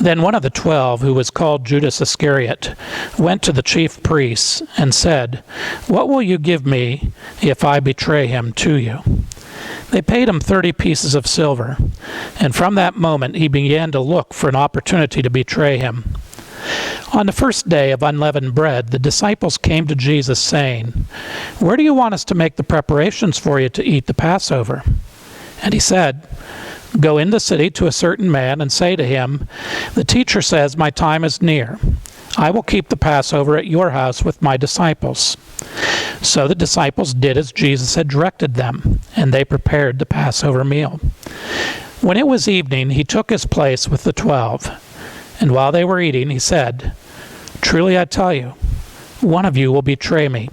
Then one of the 12, who was called Judas Iscariot, went to the chief priests and said, "What will you give me if I betray him to you?" They paid him 30 pieces of silver, and from that moment he began to look for an opportunity to betray him. On the first day of unleavened bread, the disciples came to Jesus saying, "Where do you want us to make the preparations for you to eat the Passover?" And he said, "Go in the city to a certain man and say to him, 'The teacher says, my time is near. I will keep the Passover at your house with my disciples.'" So the disciples did as Jesus had directed them, and they prepared the Passover meal. When it was evening, he took his place with the 12. And while they were eating, he said, "Truly I tell you, one of you will betray me."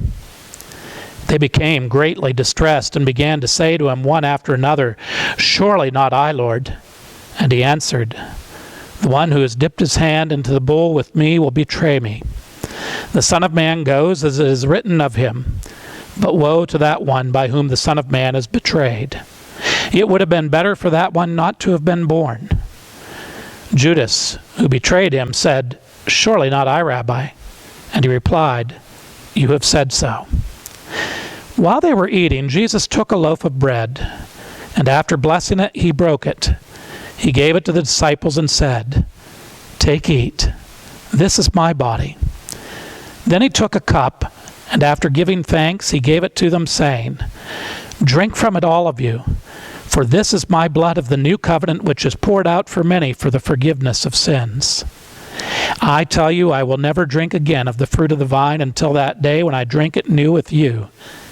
They became greatly distressed and began to say to him one after another, "Surely not I, Lord." And he answered, "The one who has dipped his hand into the bowl with me will betray me. The Son of Man goes as it is written of him, but woe to that one by whom the Son of Man is betrayed. It would have been better for that one not to have been born." Judas, who betrayed him, said, "Surely not I, Rabbi." And he replied, "You have said so." While they were eating, Jesus took a loaf of bread, and after blessing it, he broke it. He gave it to the disciples and said, "Take, eat. This is my body." Then he took a cup, and after giving thanks, he gave it to them, saying, "Drink from it, all of you, for this is my blood of the new covenant, which is poured out for many for the forgiveness of sins. I tell you, I will never drink again of the fruit of the vine until that day when I drink it new with you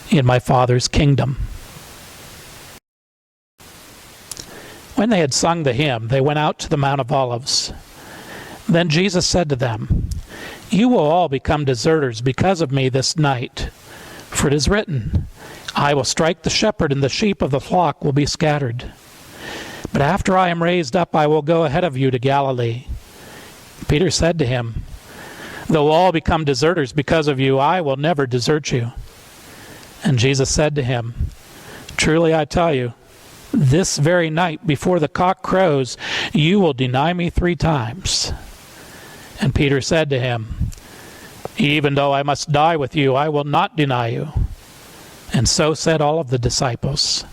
in my Father's kingdom." When they had sung the hymn, they went out to the Mount of Olives. Then Jesus said to them, "You will all become deserters because of me this night. For it is written, 'I will strike the shepherd, and the sheep of the flock will be scattered.' But after I am raised up, I will go ahead of you to Galilee." Peter said to him, "Though all become deserters because of you, I will never desert you." And Jesus said to him, "Truly I tell you, this very night before the cock crows, you will deny me 3 times. And Peter said to him, "Even though I must die with you, I will not deny you." And so said all of the disciples.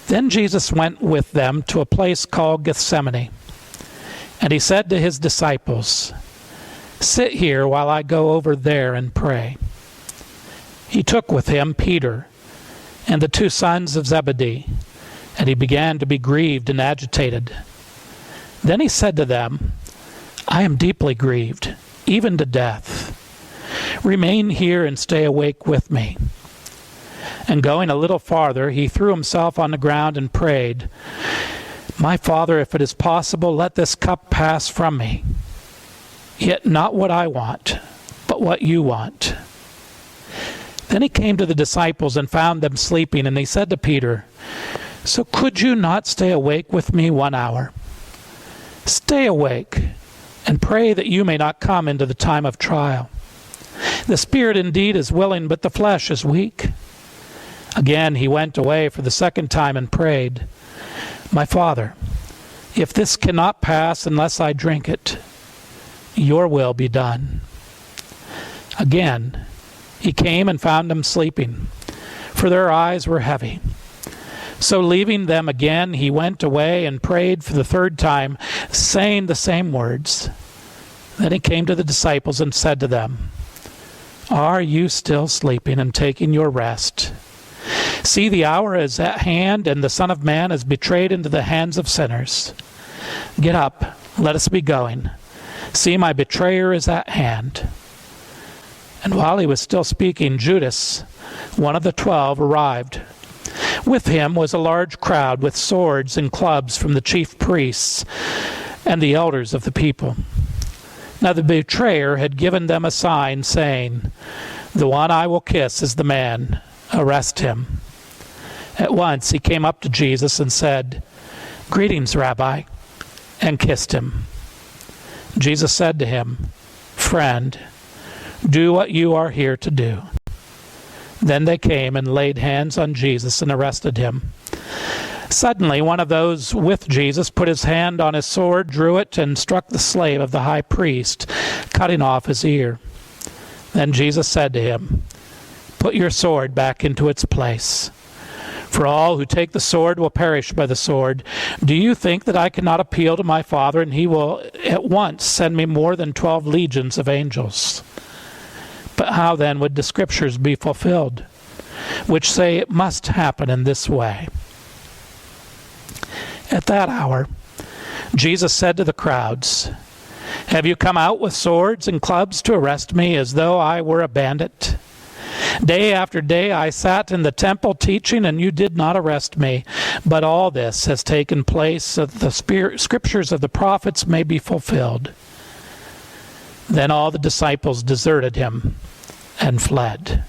Then Jesus went with them to a place called Gethsemane, and he said to his disciples, "Sit here while I go over there and pray." He took with him Peter and the two sons of Zebedee, and he began to be grieved and agitated. Then he said to them, "I am deeply grieved, even to death. Remain here and stay awake with me." And going a little farther, he threw himself on the ground and prayed, "My Father, if it is possible, let this cup pass from me. Yet not what I want, but what you want." Then he came to the disciples and found them sleeping, and he said to Peter, "So could you not stay awake with me 1 hour? Stay awake and pray that you may not come into the time of trial. The spirit indeed is willing, but the flesh is weak." Again he went away for the second time and prayed, "My Father, if this cannot pass unless I drink it, your will be done." Again he came and found them sleeping, for their eyes were heavy. So leaving them again, he went away and prayed for the third time, saying the same words. Then he came to the disciples and said to them, "Are you still sleeping and taking your rest? See, the hour is at hand, and the Son of Man is betrayed into the hands of sinners. Get up, let us be going. See, my betrayer is at hand." And while he was still speaking, Judas, one of the 12, arrived. With him was a large crowd with swords and clubs from the chief priests and the elders of the people. Now the betrayer had given them a sign, saying, "The one I will kiss is the man. Arrest him." At once he came up to Jesus and said, "Greetings, Rabbi," and kissed him. Jesus said to him, "Friend, do what you are here to do." Then they came and laid hands on Jesus and arrested him. Suddenly one of those with Jesus put his hand on his sword, drew it, and struck the slave of the high priest, cutting off his ear. Then Jesus said to him, "Put your sword back into its place. For all who take the sword will perish by the sword. Do you think that I cannot appeal to my Father, and he will at once send me more than 12 legions of angels? But how then would the Scriptures be fulfilled, which say it must happen in this way?" At that hour, Jesus said to the crowds, "Have you come out with swords and clubs to arrest me as though I were a bandit? Day after day I sat in the temple teaching, and you did not arrest me. But all this has taken place so that the Scriptures of the prophets may be fulfilled." Then all the disciples deserted him and fled.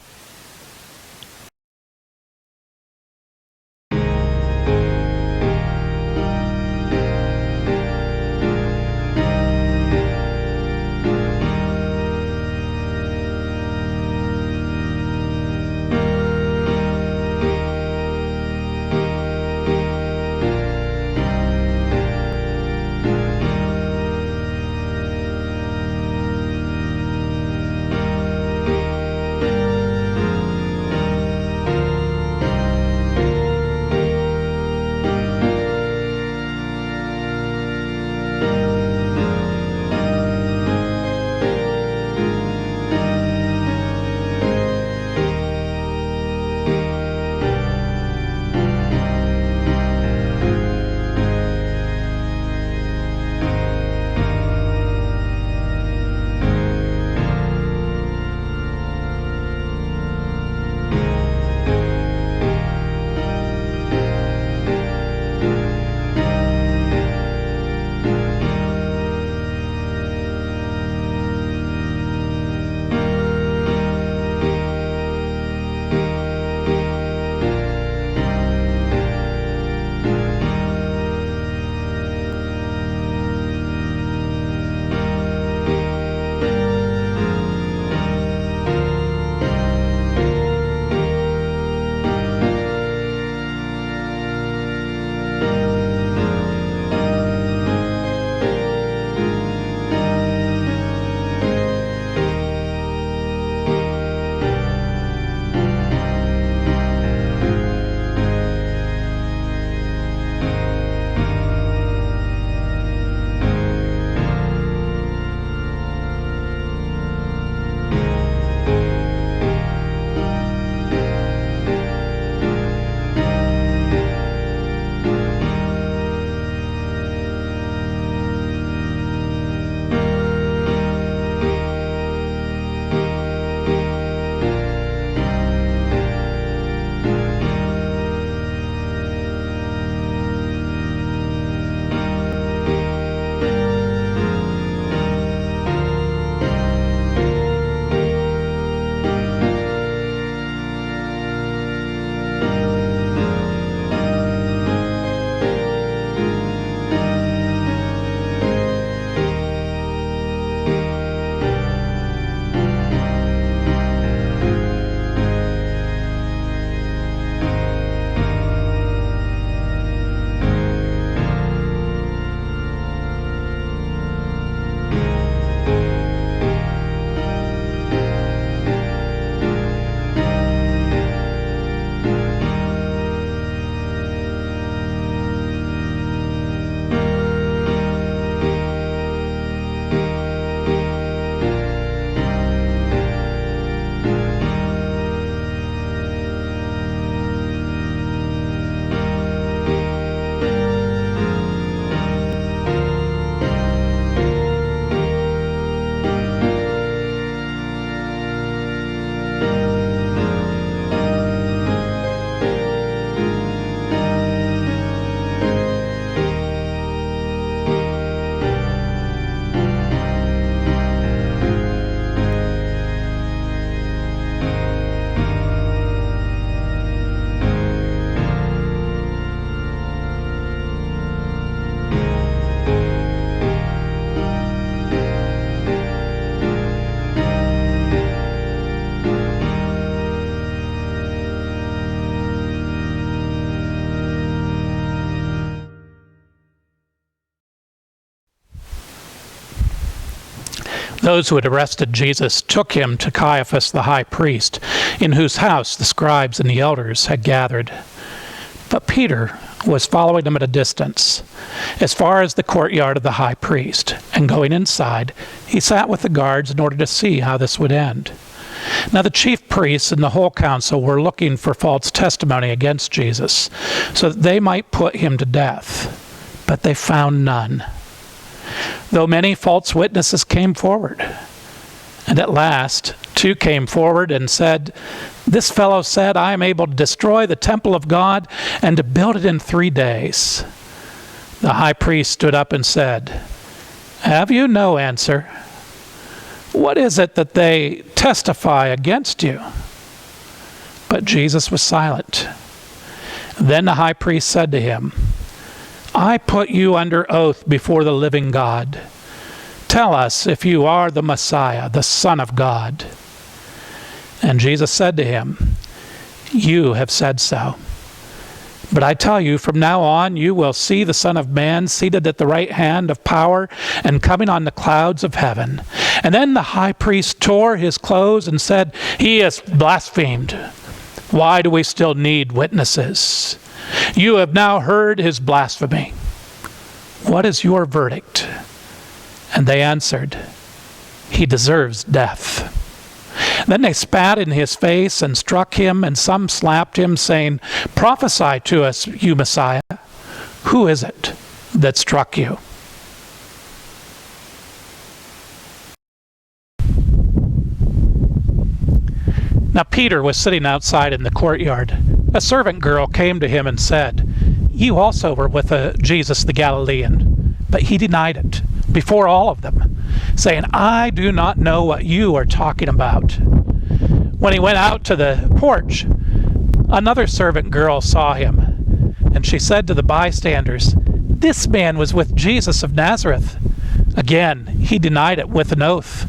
Those who had arrested Jesus took him to Caiaphas the high priest, in whose house the scribes and the elders had gathered. But Peter was following them at a distance, as far as the courtyard of the high priest, and going inside, he sat with the guards in order to see how this would end. Now the chief priests and the whole council were looking for false testimony against Jesus, so that they might put him to death, but they found none, though many false witnesses came forward. And at last 2 came forward and said, "This fellow said, I am able to destroy the temple of God and to build it in 3 days." The high priest stood up and said, "Have you no answer? What is it that they testify against you?" But Jesus was silent. Then the high priest said to him, "I put you under oath before the living God. Tell us if you are the Messiah, the Son of God." And Jesus said to him, "You have said so. But I tell you, from now on you will see the Son of Man seated at the right hand of power and coming on the clouds of heaven." And then the high priest tore his clothes and said, "He has blasphemed. Why do we still need witnesses? You have now heard his blasphemy. What is your verdict?" And they answered, "He deserves death." Then they spat in his face and struck him, and some slapped him, saying, "Prophesy to us, you Messiah. Who is it that struck you?" Now Peter was sitting outside in the courtyard. A servant girl came to him and said, "You also were with Jesus the Galilean." But he denied it before all of them, saying, "I do not know what you are talking about." When he went out to the porch, another servant girl saw him, and she said to the bystanders, "This man was with Jesus of Nazareth." Again, he denied it with an oath,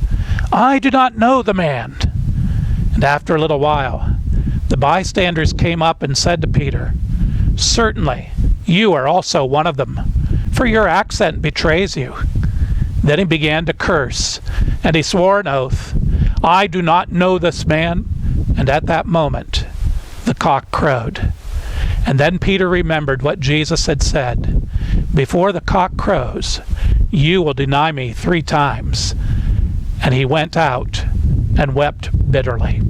"I do not know the man." And after a little while, the bystanders came up and said to Peter, "Certainly, you are also one of them, for your accent betrays you." Then he began to curse, and he swore an oath, "I do not know this man." And at that moment, the cock crowed. And then Peter remembered what Jesus had said, "Before the cock crows, you will deny me 3 times." And he went out and wept bitterly.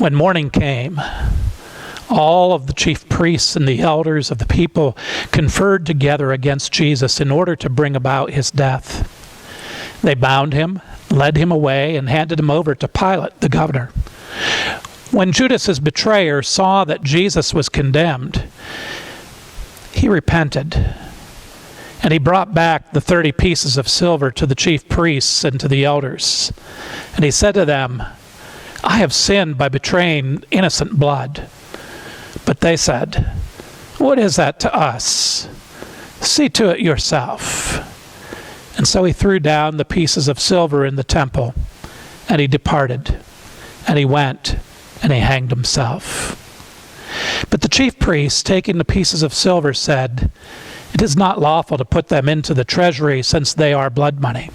When morning came, all of the chief priests and the elders of the people conferred together against Jesus in order to bring about his death. They bound him, led him away, and handed him over to Pilate, the governor. When Judas, his betrayer, saw that Jesus was condemned, he repented, and he brought back the 30 pieces of silver to the chief priests and to the elders. And he said to them, "I have sinned by betraying innocent blood." But they said, "What is that to us? See to it yourself." And so he threw down the pieces of silver in the temple, and he departed, and he went, and he hanged himself. But the chief priests, taking the pieces of silver, said, "It is not lawful to put them into the treasury, since they are blood money."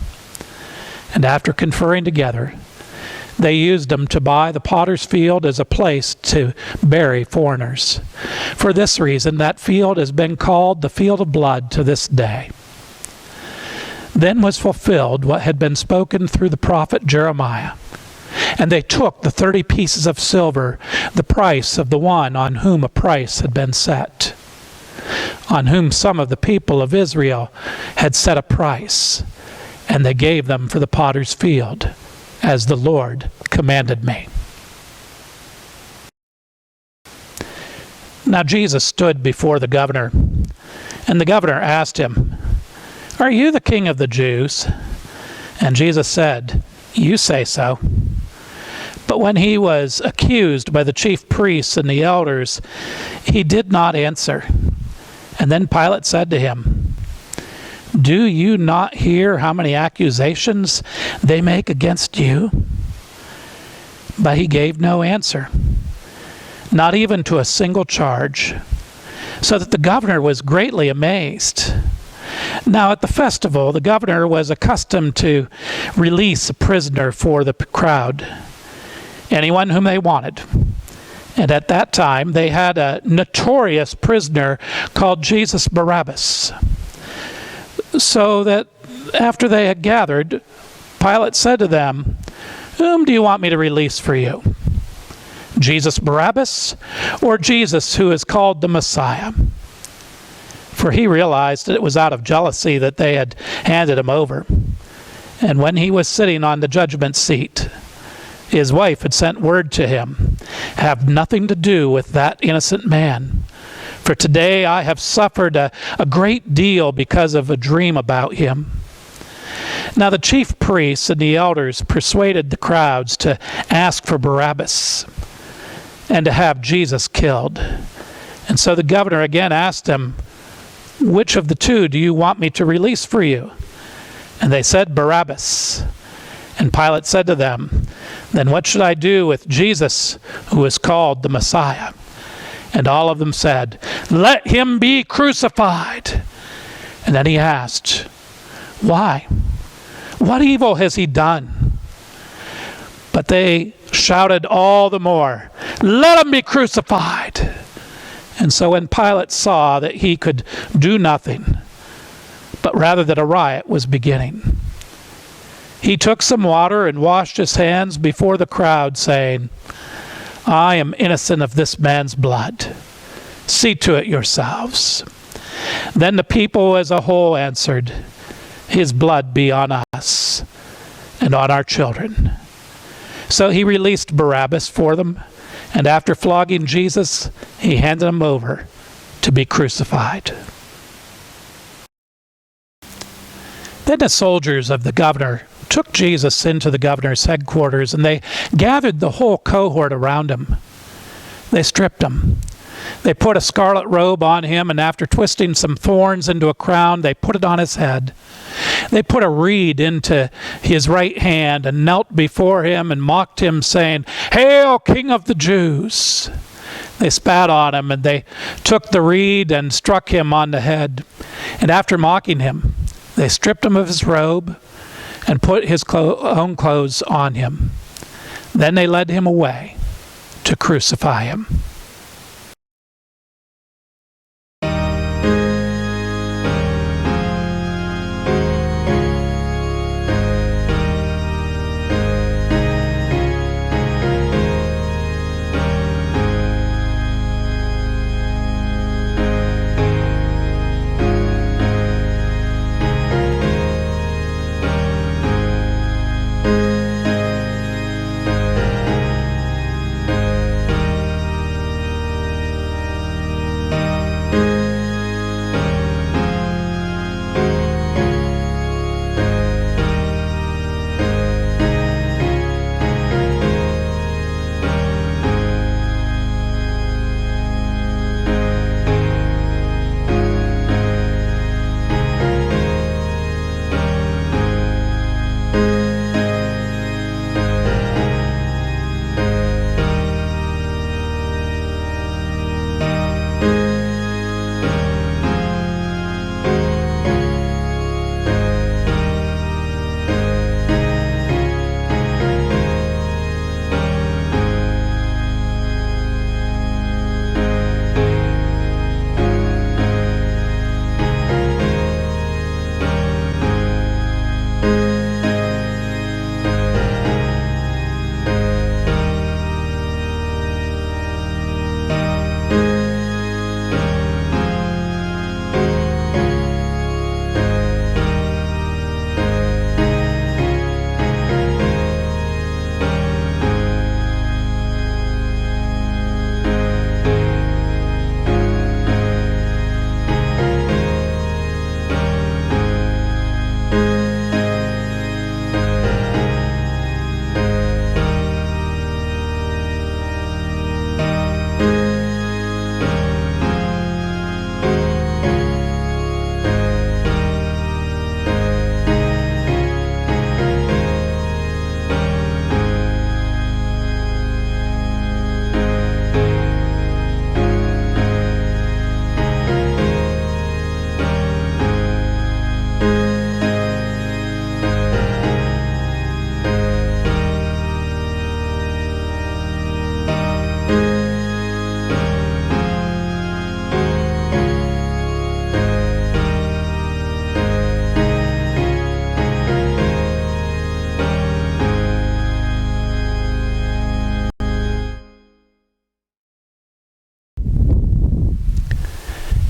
And after conferring together, they used them to buy the potter's field as a place to bury foreigners. For this reason, that field has been called the field of blood to this day. Then was fulfilled what had been spoken through the prophet Jeremiah. And they took the 30 pieces of silver, the price of the one on whom a price had been set, on whom some of the people of Israel had set a price, and they gave them for the potter's field, as the Lord commanded me. Now Jesus stood before the governor, and the governor asked him, "Are you the king of the Jews?" And Jesus said, "You say so." But when he was accused by the chief priests and the elders, he did not answer. And then Pilate said to him, "Do you not hear how many accusations they make against you?" But he gave no answer, not even to a single charge, so that the governor was greatly amazed. Now at the festival, the governor was accustomed to release a prisoner for the crowd, anyone whom they wanted. And at that time, they had a notorious prisoner called Jesus Barabbas. So that after they had gathered, Pilate said to them, "Whom do you want me to release for you? Jesus Barabbas, or Jesus who is called the Messiah?" For he realized that it was out of jealousy that they had handed him over. And when he was sitting on the judgment seat, his wife had sent word to him, "Have nothing to do with that innocent man. For today I have suffered a great deal because of a dream about him." Now the chief priests and the elders persuaded the crowds to ask for Barabbas and to have Jesus killed. And so the governor again asked him, "Which of the two do you want me to release for you?" And they said, "Barabbas." And Pilate said to them, "Then what should I do with Jesus, who is called the Messiah?" And all of them said, "Let him be crucified." And then he asked, "Why? What evil has he done?" But they shouted all the more, "Let him be crucified." And so when Pilate saw that he could do nothing, but rather that a riot was beginning, he took some water and washed his hands before the crowd, saying, "I am innocent of this man's blood. See to it yourselves." Then the people as a whole answered, "His blood be on us and on our children." So he released Barabbas for them, and after flogging Jesus, he handed him over to be crucified. Then the soldiers of the governor took Jesus into the governor's headquarters, and they gathered the whole cohort around him. They stripped him. They put a scarlet robe on him, and after twisting some thorns into a crown, they put it on his head. They put a reed into his right hand and knelt before him and mocked him, saying, "Hail, King of the Jews!" They spat on him, and they took the reed and struck him on the head. And after mocking him, they stripped him of his robe and put his own clothes on him. Then they led him away to crucify him.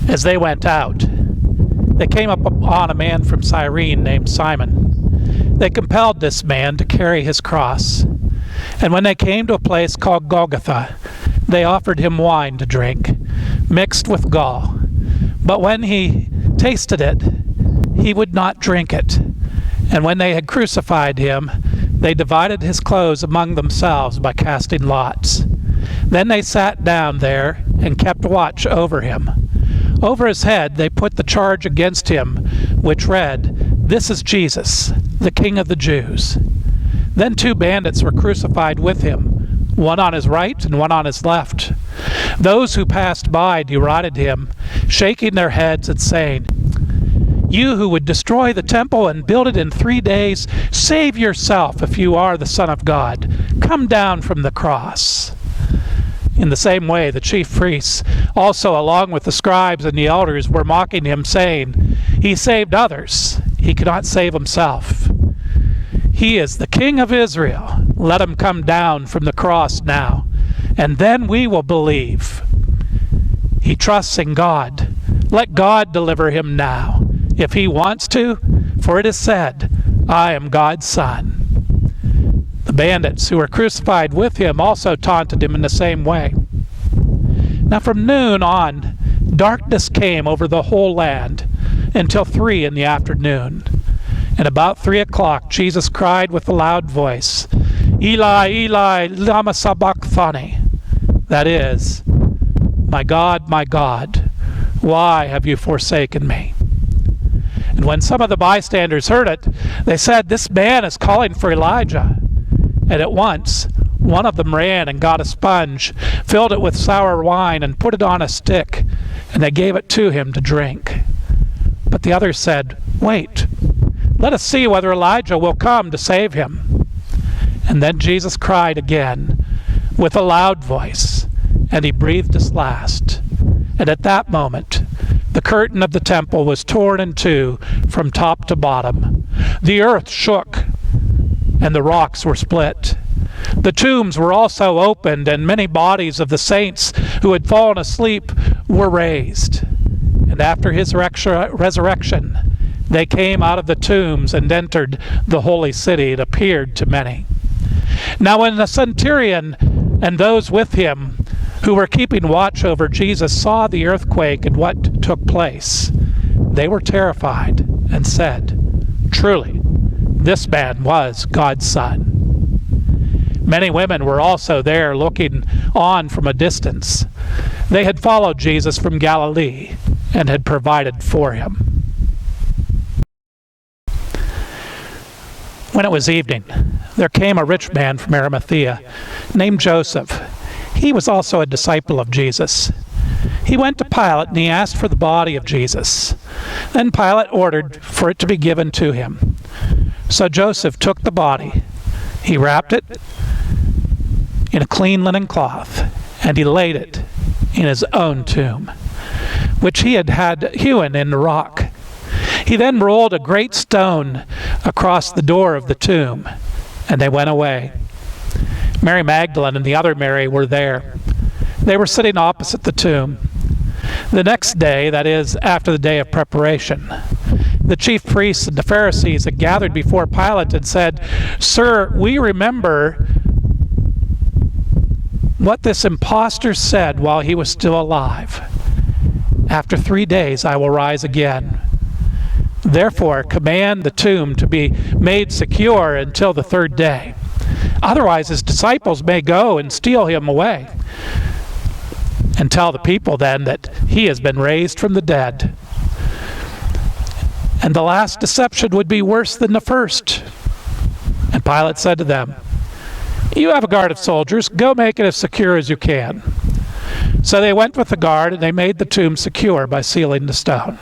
As they went out, they came upon a man from Cyrene named Simon. They compelled this man to carry his cross. And when they came to a place called Golgotha, they offered him wine to drink, mixed with gall. But when he tasted it, he would not drink it. And when they had crucified him, they divided his clothes among themselves by casting lots. Then they sat down there and kept watch over him. Over his head they put the charge against him, which read, "This is Jesus, the King of the Jews." Then 2 bandits were crucified with him, one on his right and one on his left. Those who passed by derided him, shaking their heads and saying, "You who would destroy the temple and build it in 3 days, save yourself if you are the Son of God. Come down from the cross." In the same way, the chief priests, also along with the scribes and the elders, were mocking him, saying, "He saved others. He cannot save himself. He is the King of Israel. Let him come down from the cross now, and then we will believe. He trusts in God. Let God deliver him now, if he wants to, for it is said, 'I am God's Son.'" The bandits who were crucified with him also taunted him in the same way. Now from noon on, darkness came over the whole land until 3 in the afternoon. And about 3 o'clock Jesus cried with a loud voice, "Eli, Eli, lama sabachthani?" That is, my God, why have you forsaken me?" And when some of the bystanders heard it, they said, "This man is calling for Elijah." And at once one of them ran and got a sponge, filled it with sour wine, and put it on a stick, and they gave it to him to drink. But the others said, "Wait, let us see whether Elijah will come to save him." And then Jesus cried again with a loud voice, and he breathed his last. And at that moment, the curtain of the temple was torn in two from top to bottom. The earth shook, and the rocks were split. The tombs were also opened, and many bodies of the saints who had fallen asleep were raised. And after his resurrection, they came out of the tombs and entered the holy city and appeared to many. Now when the centurion and those with him who were keeping watch over Jesus saw the earthquake and what took place, they were terrified and said, "Truly, this man was God's Son." Many women were also there looking on from a distance. They had followed Jesus from Galilee and had provided for him. When it was evening, there came a rich man from Arimathea named Joseph. He was also a disciple of Jesus. He went to Pilate and he asked for the body of Jesus. Then Pilate ordered for it to be given to him. So Joseph took the body. He wrapped it in a clean linen cloth, and he laid it in his own tomb, which he had hewn in the rock. He then rolled a great stone across the door of the tomb, and they went away. Mary Magdalene and the other Mary were there. They were sitting opposite the tomb. The next day, that is, after the day of preparation, the chief priests and the Pharisees had gathered before Pilate and said, "Sir, we remember what this impostor said while he was still alive. After 3 days I will rise again. Therefore command the tomb to be made secure until the 3rd day. Otherwise his disciples may go and steal him away. And tell the people then that he has been raised from the dead. And the last deception would be worse than the first." And Pilate said to them, "You have a guard of soldiers. Go make it as secure as you can." So they went with the guard, and they made the tomb secure by sealing the stone.